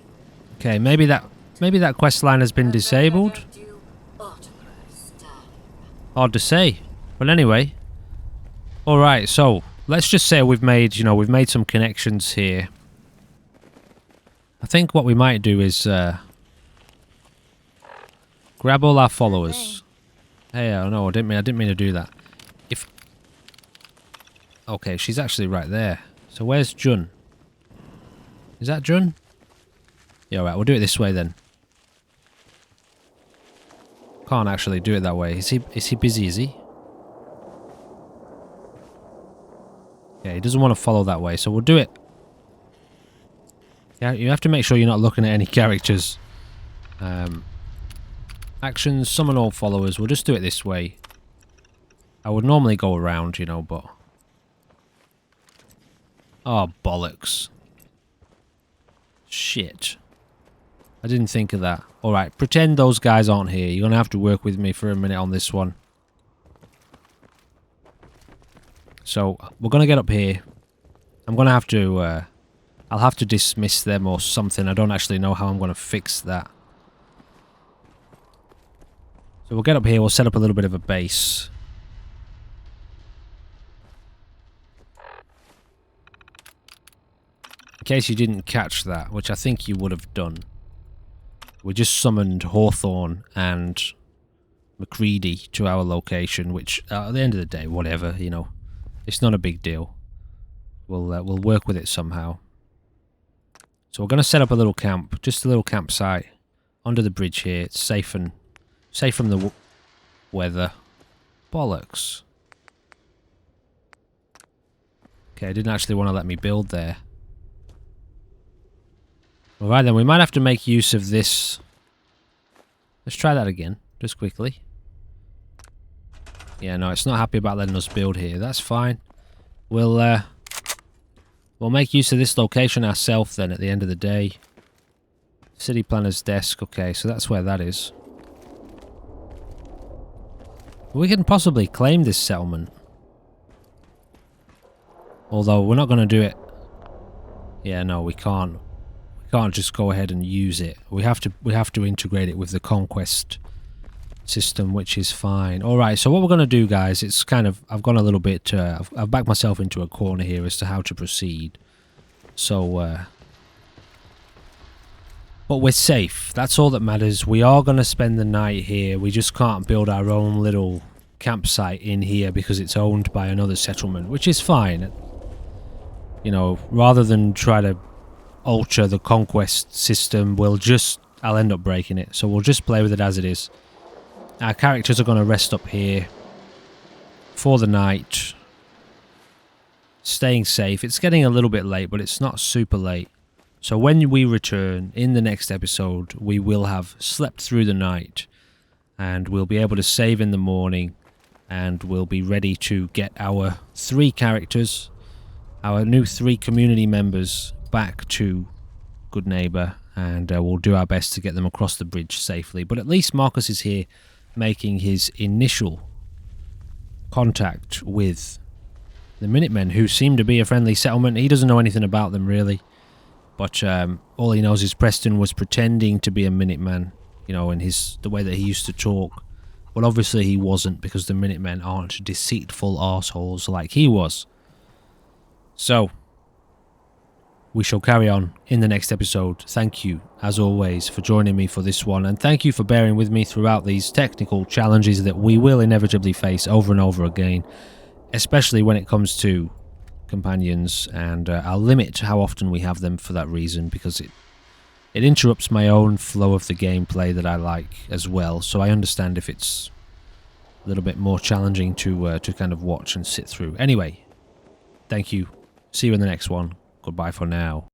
Okay, maybe that quest line has been disabled. Hard to say. But anyway. Alright, so let's just say we've made some connections here. I think what we might do is grab all our followers. Hey, oh no, I didn't mean to do that. Okay, she's actually right there. So where's Jun? Is that Jun? Yeah, alright, we'll do it this way then. Can't actually do it that way. Is he busy, is he? Yeah, he doesn't want to follow that way, so we'll do it. Yeah, you have to make sure you're not looking at any characters. Actions, summon all followers. We'll just do it this way. I would normally go around, but... Oh, bollocks. Shit. I didn't think of that. Alright, pretend those guys aren't here. You're going to have to work with me for a minute on this one. So, we're going to get up here. I'm going to have to... I'll have to dismiss them or something. I don't actually know how I'm going to fix that. So we'll get up here. We'll set up a little bit of a base. In case you didn't catch that, which I think you would have done. We just summoned Hawthorne and McCready to our location, which at the end of the day, whatever, it's not a big deal. We'll work with it somehow. So we're going to set up a little camp, just a little campsite under the bridge here. It's safe from the weather. Bollocks. Okay, I didn't actually want to let me build there. Alright then, we might have to make use of this. Let's try that again, just quickly. Yeah, no, it's not happy about letting us build here. That's fine. We'll make use of this location ourselves then at the end of the day. City planner's desk. Okay, so that's where that is. We can possibly claim this settlement. Although we're not going to do it. Yeah, no, we can't. We can't just go ahead and use it. We have to integrate it with the Conquest system, which is fine. Alright, so what we're going to do, guys, it's kind of... I've gone a little bit... I've backed myself into a corner here as to how to proceed. So, but we're safe. That's all that matters. We are going to spend the night here. We just can't build our own little campsite in here because it's owned by another settlement, which is fine. Rather than try to alter the Conquest system, I'll end up breaking it. So we'll just play with it as it is. Our characters are going to rest up here for the night, staying safe. It's getting a little bit late, but it's not super late. So when we return in the next episode, we will have slept through the night and we'll be able to save in the morning and we'll be ready to get our 3 characters, our new 3 community members, back to Good Neighbor, and we'll do our best to get them across the bridge safely. But at least Marcus is here making his initial contact with the Minutemen, who seem to be a friendly settlement. He doesn't know anything about them, really. But all he knows is Preston was pretending to be a Minuteman, you know, in the way that he used to talk. Well, obviously he wasn't, because the Minutemen aren't deceitful arseholes like he was. So, we shall carry on in the next episode. Thank you, as always, for joining me for this one, and thank you for bearing with me throughout these technical challenges that we will inevitably face over and over again, especially when it comes to companions, and I'll limit how often we have them for that reason, because it interrupts my own flow of the gameplay that I like as well, so I understand if it's a little bit more challenging to kind of watch and sit through. Anyway, thank you. See you in the next one. Goodbye for now.